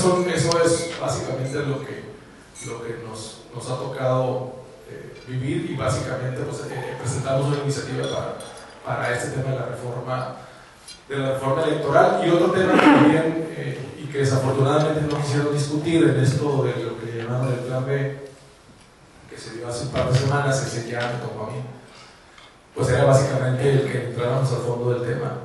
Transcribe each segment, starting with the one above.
Eso es básicamente lo que nos ha tocado vivir, y básicamente pues, presentamos una iniciativa para este tema de la reforma electoral. Y otro tema también, y que desafortunadamente no quisieron discutir en esto de lo que llamaron el Plan B, que se dio hace un par de semanas, que se ya me tocó a mí, pues era básicamente el que entráramos al fondo del tema.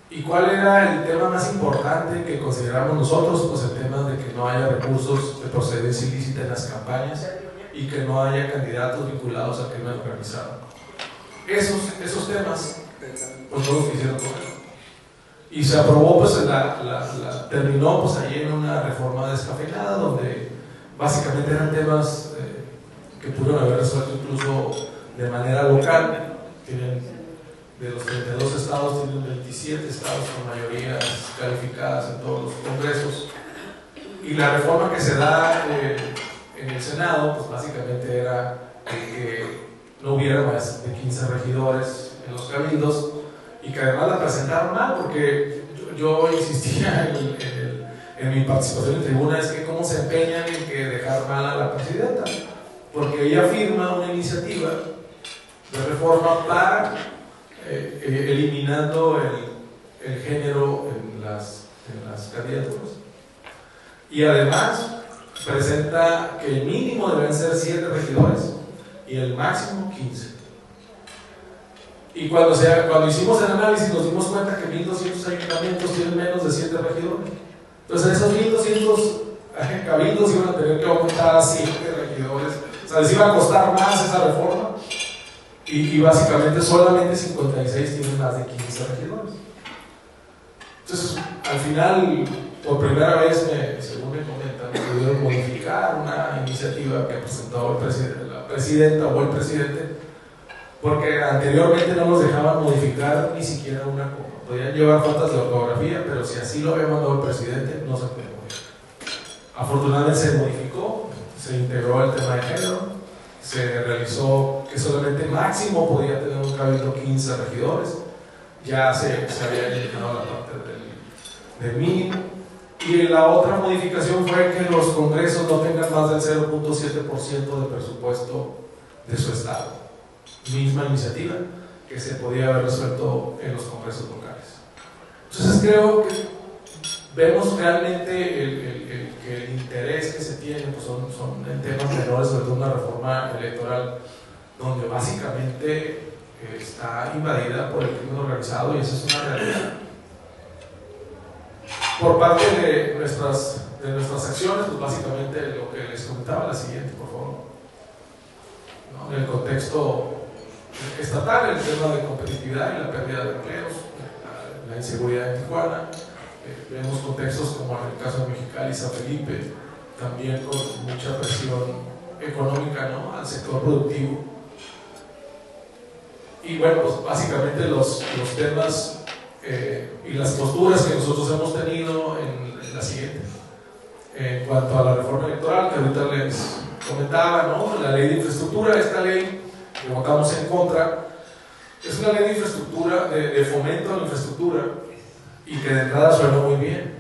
¿Y cuál era el tema más importante que consideramos nosotros? Pues el tema de que no haya recursos de procedencia ilícita en las campañas y que no haya candidatos vinculados al crimen organizado. Esos temas, pues no los quisieron coger. Y se aprobó, pues terminó pues allí en una reforma descafeinada, donde básicamente eran temas que pudieron haber resuelto incluso de manera local. De los 32 estados, tienen 27 estados con mayorías calificadas en todos los congresos. Y la reforma que se da en el Senado, pues básicamente era que no hubiera más de 15 regidores en los cabildos, y que además la presentaron mal, porque yo insistía en mi participación en tribuna, es que cómo se empeñan en que dejar mal a la presidenta, porque ella firma una iniciativa de reforma para eliminando el género en las candidaturas, y además presenta que el mínimo deben ser 7 regidores y el máximo 15. Y cuando hicimos el análisis nos dimos cuenta que 1.200 ayuntamientos tienen menos de 7 regidores. Entonces esos 1.200 cabildos iban a tener que aumentar a 7 regidores. O sea, les iba a costar más esa reforma, y básicamente solamente 56 tienen más de 15 regidores. Entonces, al final, por primera vez, según me comentan, pudieron modificar una iniciativa que presentó la presidenta o el presidente, porque anteriormente no nos dejaban modificar ni siquiera una coma. Podían llevar faltas de ortografía, pero si así lo había mandado el presidente, no se podía modificar. Afortunadamente se modificó, se integró el tema de género, se realizó que solamente máximo podía tener un cabildo 15 regidores, ya se había eliminado la parte del mínimo. Y la otra modificación fue que los congresos no tengan más del 0.7% de presupuesto de su estado. Misma iniciativa que se podía haber resuelto en los congresos locales. Entonces creo que vemos realmente que el interés que se tiene pues son en temas menores, sobre todo una reforma electoral donde básicamente está invadida por el crimen organizado, y esa es una realidad. Por parte de nuestras acciones, pues básicamente lo que les comentaba, la siguiente, por favor. ¿No? En el contexto estatal, el tema de competitividad y la pérdida de empleos, la inseguridad en Tijuana. Vemos contextos como en el caso de Mexicali y San Felipe, también con mucha presión económica, ¿no?, al sector productivo. Y bueno, pues básicamente los temas y las posturas que nosotros hemos tenido en la siguiente. En cuanto a la reforma electoral, que ahorita les comentaba, ¿no?, la ley de infraestructura, esta ley que votamos en contra, es una ley de infraestructura, de fomento a la infraestructura, y que de entrada suena muy bien.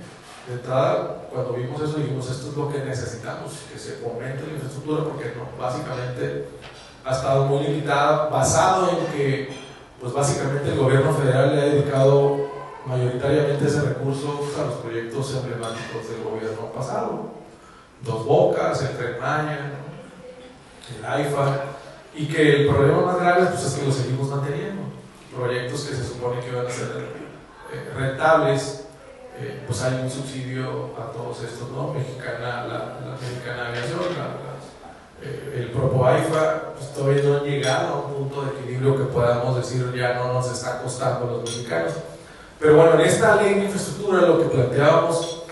De entrada, cuando vimos eso, dijimos, esto es lo que necesitamos, que se fomente la infraestructura, porque no, básicamente ha estado muy limitada, basado en que, pues básicamente el gobierno federal le ha dedicado mayoritariamente ese recurso a los proyectos emblemáticos del gobierno pasado. Dos Bocas, el Tren Maya, ¿no?, el AIFA, y que el problema más grave pues, es que lo seguimos manteniendo. Proyectos que se supone que van a ser rentables, pues hay un subsidio a todos estos, ¿no? La Mexicana Aviación, el propio AIFA, pues todavía no han llegado a un punto de equilibrio que podamos decir ya no nos está costando a los mexicanos. Pero bueno, en esta ley de infraestructura lo que planteábamos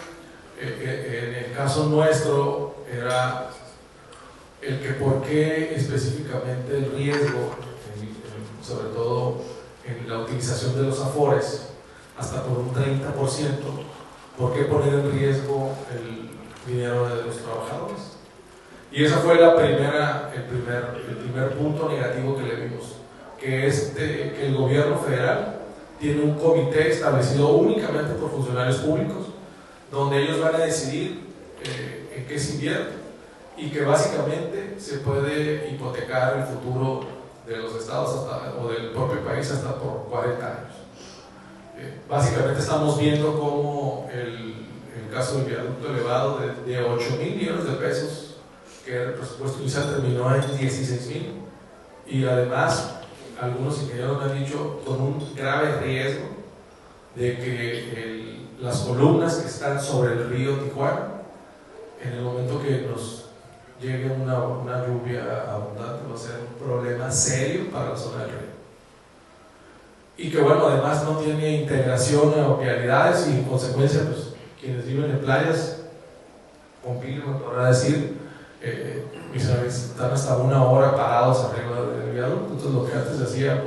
en el caso nuestro era el que por qué específicamente el riesgo, sobre todo en la utilización de los afores, hasta por un 30%, ¿por qué poner en riesgo el dinero de los trabajadores? Y ese fue el primer punto negativo que le vimos, que es que el gobierno federal tiene un comité establecido únicamente por funcionarios públicos, donde ellos van a decidir en qué se invierte y que básicamente se puede hipotecar el futuro de los estados o del propio país hasta por 40 años. Básicamente estamos viendo cómo el caso del viaducto elevado de 8,000 millones de pesos, que el presupuesto inicial terminó en 16,000, y además algunos ingenieros me han dicho con un grave riesgo de que las columnas que están sobre el río Tijuana, en el momento que nos llegue una lluvia abundante, va a ser un problema serio para la zona del río. Y que bueno, además no tiene integración a vialidades y en consecuencia, pues quienes viven en playas, Pompilio me podrá decir, mis amigos están hasta 1 hora parados arriba del viaducto. Entonces lo que antes se hacía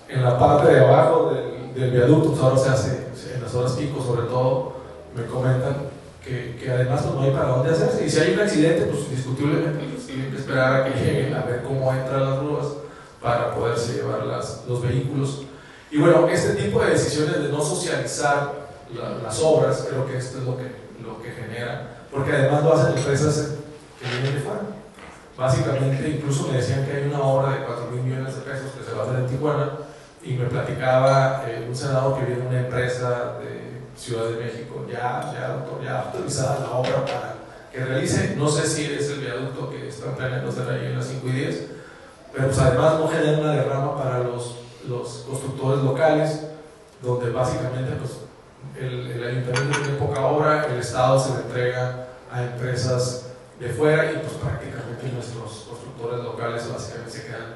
en la parte de abajo del viaducto, pues ahora se hace en las horas pico, sobre todo me comentan que además pues, no hay para dónde hacerse, y si hay un accidente, pues discutiblemente pues, tienen que esperar a que lleguen a ver cómo entran las grúas para poderse llevar los vehículos. Y bueno, este tipo de decisiones de no socializar las obras, creo que esto es lo que genera, porque además lo hacen empresas que vienen de fuera. Básicamente, incluso me decían que hay una obra de 4,000 millones de pesos que se va a hacer en Tijuana, y me platicaba un senador que viene de una empresa de Ciudad de México, ya autorizada la obra para que realice, no sé si es el viaducto que están planeando hacer ahí en las 5 y 10, pero pues además no genera una derrama para los constructores locales, donde básicamente pues, el ayuntamiento tiene poca obra, el Estado se le entrega a empresas de fuera y pues prácticamente nuestros constructores locales básicamente se quedan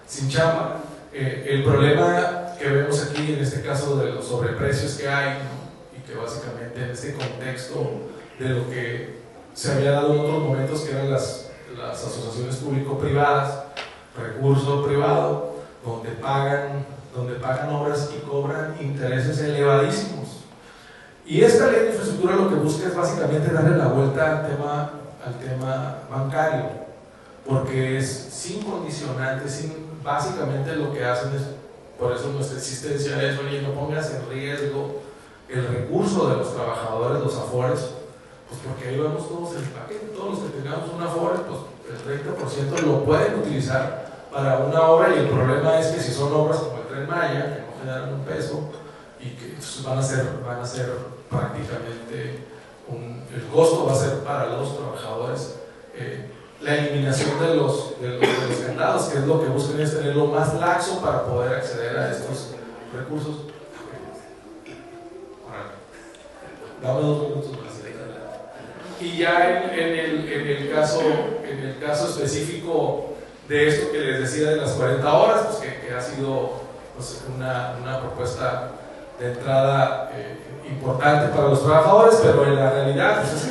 sin chamba. El problema que vemos aquí en este caso de los sobreprecios que hay, ¿no? Y que básicamente en este contexto de lo que se había dado en otros momentos, que eran las asociaciones público-privadas, recurso privado, donde pagan obras y cobran intereses elevadísimos. Y esta ley de infraestructura lo que busca es básicamente darle la vuelta al tema bancario, porque es sin condicionantes, básicamente lo que hacen es, por eso nuestra existencia es, oye, no pongas en riesgo el recurso de los trabajadores, los afores, pues porque ahí vamos todos en el paquete, todos los que tengamos un afore, pues el 30% lo pueden utilizar para una obra, y el problema es que si son obras como el Tren Maya, que no generan un peso y que pues, van a ser prácticamente el costo va a ser para los trabajadores la eliminación de los candados, que es lo que buscan, es tenerlo más laxo para poder acceder a estos recursos. Dame 2 minutos más. Y ya en el caso específico de esto que les decía de las 40 horas, pues que ha sido pues, una propuesta de entrada importante para los trabajadores, pero en la realidad pues,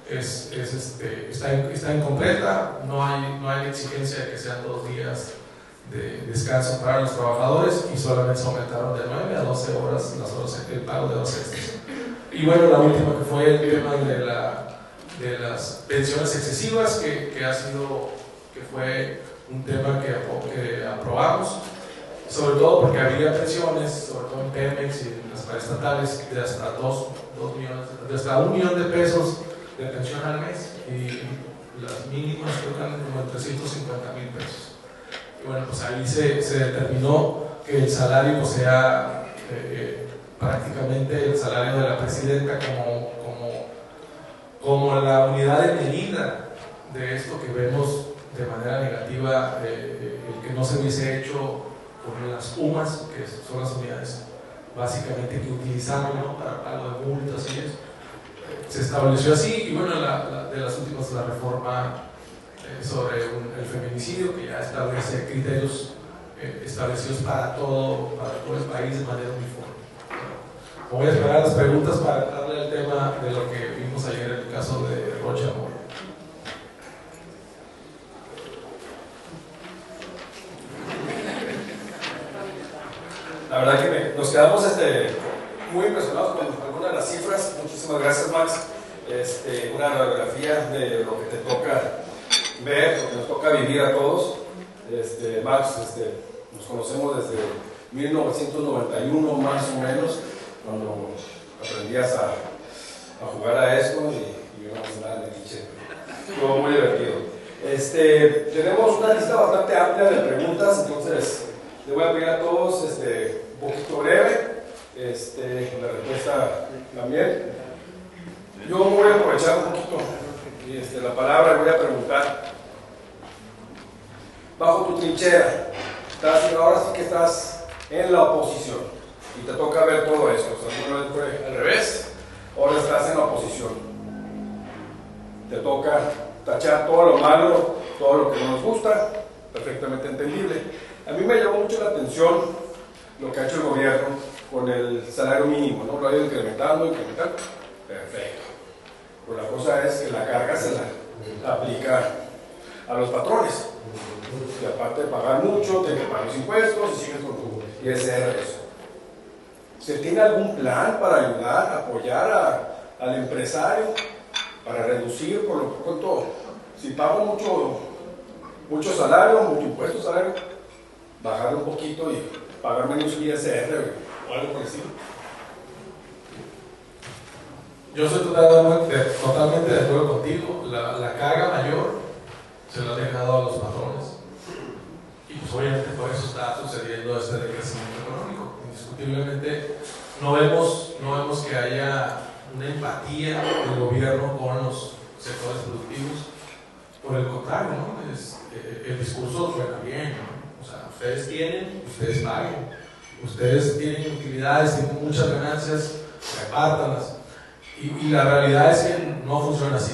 es que está incompleta, no hay exigencia de que sean 2 días de descanso para los trabajadores, y solamente se aumentaron de 9 a 12 horas el pago de 12 extras. Y bueno, la última que fue el tema de las pensiones excesivas, que fue un tema que aprobamos, sobre todo porque había pensiones, sobre todo en Pemex y en las paraestatales, de hasta 1 millón de pesos de pensión al mes, y las mínimas tocan como en 350,000 pesos. Y bueno, pues ahí se determinó que el salario pues, sea prácticamente el salario de la presidenta como la unidad de medida de esto que vemos de manera negativa, el que no se hubiese hecho con las UMAS, que son las unidades básicamente que utilizamos, ¿no? Para pago de multas y eso. Se estableció así, y bueno, de las últimas, la reforma sobre el feminicidio, que ya establece criterios establecidos para todo el país de manera uniforme. Voy a esperar las preguntas para darle el tema de lo que vimos ayer en el caso de Rocha Mora. La verdad que nos quedamos muy impresionados con algunas de las cifras. Muchísimas gracias, Max. Una radiografía de lo que te toca ver, lo que nos toca vivir a todos. Max, nos conocemos desde 1991 más o menos, cuando aprendías a jugar a esto y yo no hacía nada de cliché. Estuvo muy divertido. Tenemos una lista bastante amplia de preguntas, entonces le voy a pedir a todos un poquito breve, la respuesta también. Yo voy a aprovechar un poquito la palabra y voy a preguntar, bajo tu trinchera, ahora sí que estás en la oposición y te toca ver todo esto. O sea, alguna vez fue al revés, ahora estás en la oposición. Te toca tachar todo lo malo, todo lo que no nos gusta, perfectamente entendible. A mí me llamó mucho la atención lo que ha hecho el gobierno con el salario mínimo, ¿no? Lo ha ido incrementando, perfecto. Pero la cosa es que la carga se la aplica a los patrones. Y aparte de pagar mucho, tienes que pagar los impuestos y sigues con tu ISR. ¿Se tiene algún plan para ayudar, apoyar al empresario, para reducir por lo pronto, si pago mucho salario, mucho impuesto salario, bajarle un poquito y pagar menos ISR o algo por el estilo? Yo soy totalmente de acuerdo contigo. La carga mayor se la ha dejado a los patrones. Y pues obviamente por eso está sucediendo este decrecimiento económico. Indiscutiblemente no vemos que haya una empatía del gobierno con los sectores productivos. Por el contrario, ¿no? El discurso suena bien, ¿no? O sea, ustedes tienen, ustedes paguen. Ustedes tienen utilidades, tienen muchas ganancias, repártanlas. Y la realidad es que no funciona así.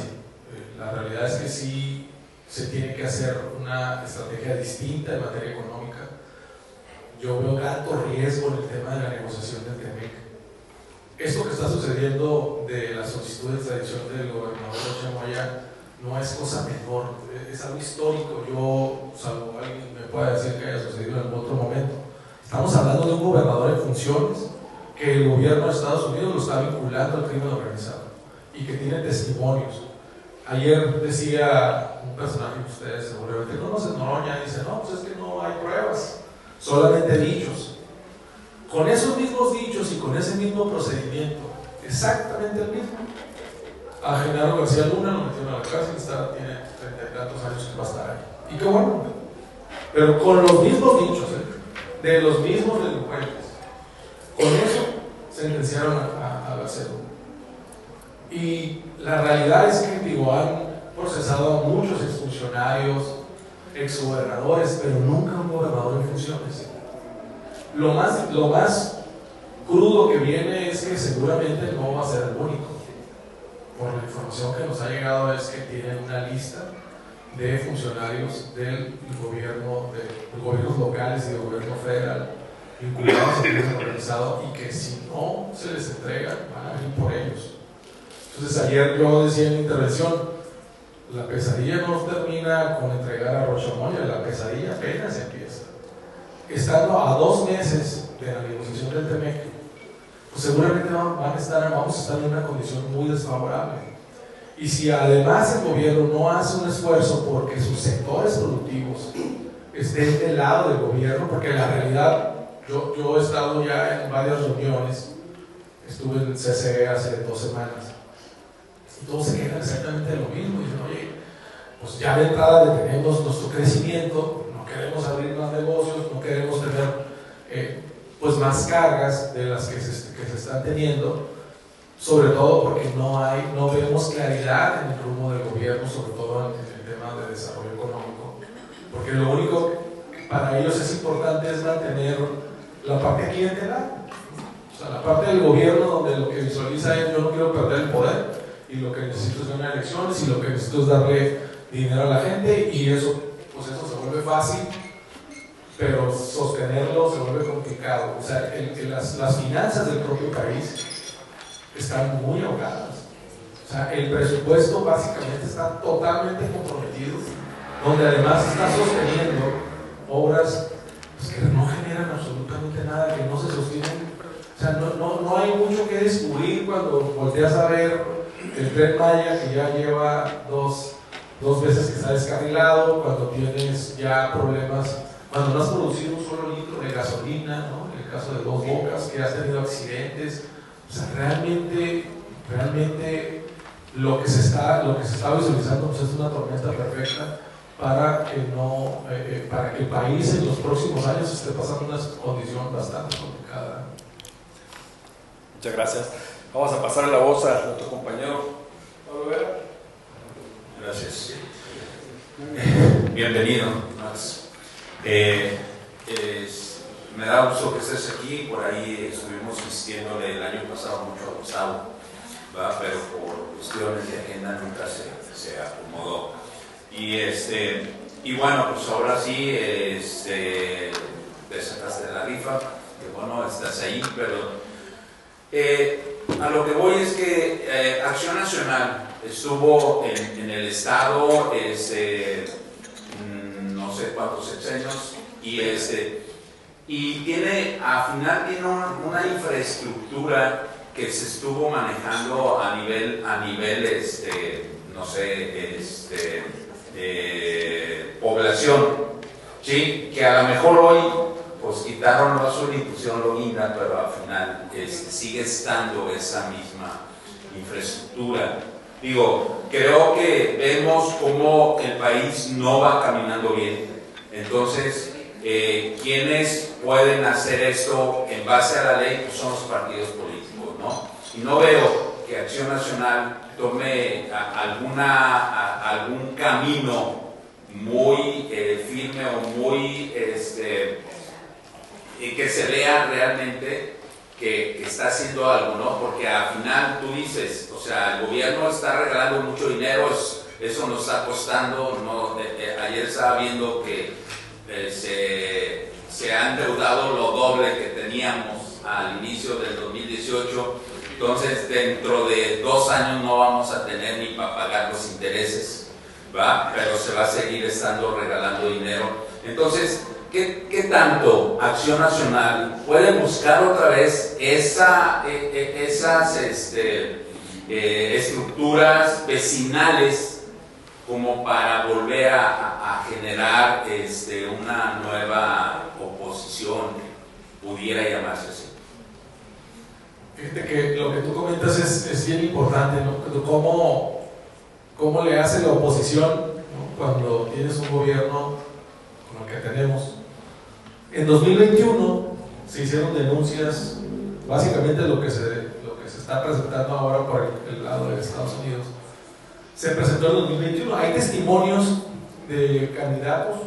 La realidad es que sí se tiene que hacer una estrategia distinta en materia económica. Yo veo alto riesgo en el tema de la negociación del TEMEC. Esto que está sucediendo de la solicitud de extradición del gobernador Rocha Moya no es cosa menor, es algo histórico. Yo, salvo alguien me pueda decir que haya sucedido en otro momento, estamos hablando de un gobernador en funciones que el gobierno de Estados Unidos lo está vinculando al crimen organizado y que tiene testimonios. Ayer decía un personaje que ustedes seguramente conocen, Noroña, dice, no, pues es que no hay pruebas, solamente dichos. Con esos mismos dichos y con ese mismo procedimiento, exactamente el mismo, a Genaro García Luna lo metieron a la cárcel, tiene 30 y tantos años que va a estar ahí. Y qué bueno, pero con los mismos dichos, de los mismos delincuentes. Con eso sentenciaron a García Luna. Y la realidad es que han procesado a muchos exfuncionarios, exgobernadores, pero nunca un gobernador en funciones. Lo más crudo que viene es que seguramente no va a ser el único. Por la información que nos ha llegado es que tienen una lista de funcionarios del gobierno, de gobiernos locales y del gobierno federal vinculados al crimen organizado y que si no se les entrega van a ir por ellos. Entonces ayer yo decía en mi intervención, la pesadilla no termina con entregar a Rocha Moya, la pesadilla apenas empieza. Estando a 2 meses de la negociación del TEMEC, pues seguramente vamos a estar en una condición muy desfavorable. Y si además el gobierno no hace un esfuerzo porque sus sectores productivos estén del lado del gobierno, porque la realidad, yo he estado ya en varias reuniones, estuve en el CCE hace 2 semanas, y todos se quejan exactamente de lo mismo. Dicen, oye, pues ya de entrada detenemos nuestro crecimiento, no queremos abrir más negocios, no queremos tener pues más cargas de las que se están teniendo, sobre todo porque no vemos claridad en el rumbo del gobierno, sobre todo en el tema de desarrollo económico, porque lo único que para ellos es importante es mantener la parte clientelar, o sea, la parte del gobierno donde lo que visualiza es yo no quiero perder el poder y lo que necesito es ganar elecciones y lo que necesito es darle dinero a la gente, y eso se vuelve fácil, pero sostenerlo se vuelve complicado. O sea, las finanzas del propio país están muy ahogadas. O sea, el presupuesto básicamente está totalmente comprometido, donde además está sosteniendo obras pues, que no generan absolutamente nada, que no se sostienen. O sea, no hay mucho que descubrir cuando volteas a ver el Tren Maya, que ya lleva dos veces que está descarrilado, cuando tienes ya problemas cuando no has producido un solo litro de gasolina, ¿no? En el caso de Dos Bocas, que has tenido accidentes, o sea, realmente lo que se está visualizando pues, es una tormenta perfecta para que el país en los próximos años esté pasando una condición bastante complicada. Muchas gracias. Vamos a pasar la voz a nuestro compañero Pablo Vera. Gracias. Bienvenido, Max. Me da gusto que estés aquí. Por ahí estuvimos insistiéndole el año pasado mucho a Gustavo, ¿verdad? Pero por cuestiones de agenda nunca se acomodó. Y bueno, pues ahora sí te sacaste de la rifa, que bueno, estás ahí, pero a lo que voy es que Acción Nacional estuvo en el estado no sé cuántos sexenios y tiene una infraestructura que se estuvo manejando a nivel no sé, población, ¿sí? Que a lo mejor hoy pues quitaron la azul y pusieron lo guinda, pero al final sigue estando esa misma infraestructura. Digo, creo que vemos cómo el país no va caminando bien. Entonces, quienes pueden hacer esto en base a la ley pues son los partidos políticos, ¿no? Y no veo que Acción Nacional tome algún camino muy firme o muy que se vea realmente que está haciendo algo, ¿no? Porque al final tú dices, o sea, el gobierno está regalando mucho dinero, eso nos está costando, ¿no? Ayer estaba viendo que se ha endeudado lo doble que teníamos al inicio del 2018, entonces dentro de 2 años no vamos a tener ni para pagar los intereses, ¿va? Pero se va a seguir estando regalando dinero. Entonces, ¿qué tanto Acción Nacional puede buscar otra vez esas estructuras vecinales como para volver a generar una nueva oposición, pudiera llamarse así? Fíjate que lo que tú comentas es bien importante, ¿no? ¿Cómo le hace la oposición, ¿no? Cuando tienes un gobierno como el que tenemos? En 2021 se hicieron denuncias, básicamente lo que se está presentando ahora por el lado de Estados Unidos. Se presentó en 2021, hay testimonios de candidatos,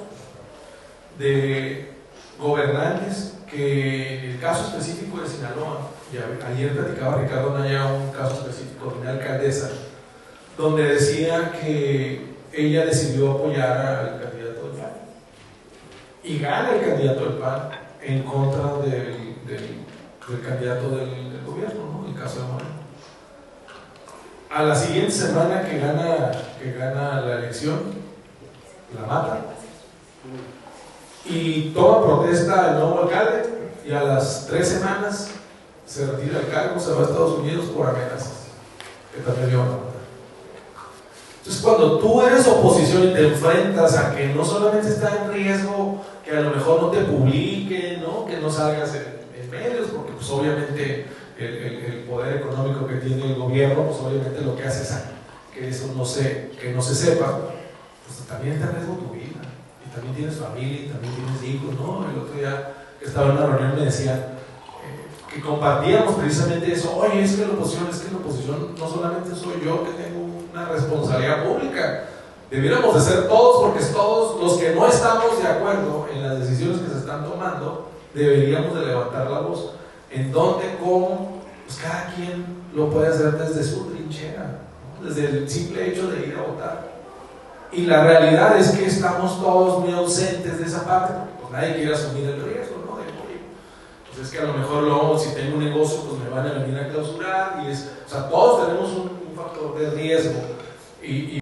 de gobernantes, que en el caso específico de Sinaloa, y ayer platicaba Ricardo Naya un caso específico de una alcaldesa, donde decía que ella decidió apoyar al candidato del PAN y gana el candidato del PAN en contra del candidato del gobierno, ¿no? El caso de Moreno. A la siguiente semana que gana la elección, la mata y toma protesta el nuevo alcalde, y a las 3 semanas se retira del cargo, se va a Estados Unidos por amenazas que también le van a matar. Entonces, cuando tú eres oposición y te enfrentas a que no solamente está en riesgo que a lo mejor no te publiquen, ¿no? Que no salgas en medios, porque pues obviamente el poder económico que tiene el gobierno, pues obviamente lo que hace es que eso que no se sepa, pues también está en riesgo tu vida, y también tienes familia, y también tienes hijos, ¿no? El otro día que estaba en una reunión me decían que compartíamos precisamente eso. Oye, es que la oposición no solamente soy yo que tengo una responsabilidad pública, debiéramos de ser todos, porque todos los que no estamos de acuerdo en las decisiones que se están tomando, deberíamos de levantar la voz. ¿En dónde? ¿Cómo? Pues cada quien lo puede hacer desde su trinchera, ¿no? Desde el simple hecho de ir a votar. Y la realidad es que estamos todos muy ausentes de esa parte, pues nadie quiere asumir el riesgo, ¿no? Pues es que a lo mejor luego, si tengo un negocio, pues me van a venir a clausurar, o sea, todos tenemos un factor de riesgo. Y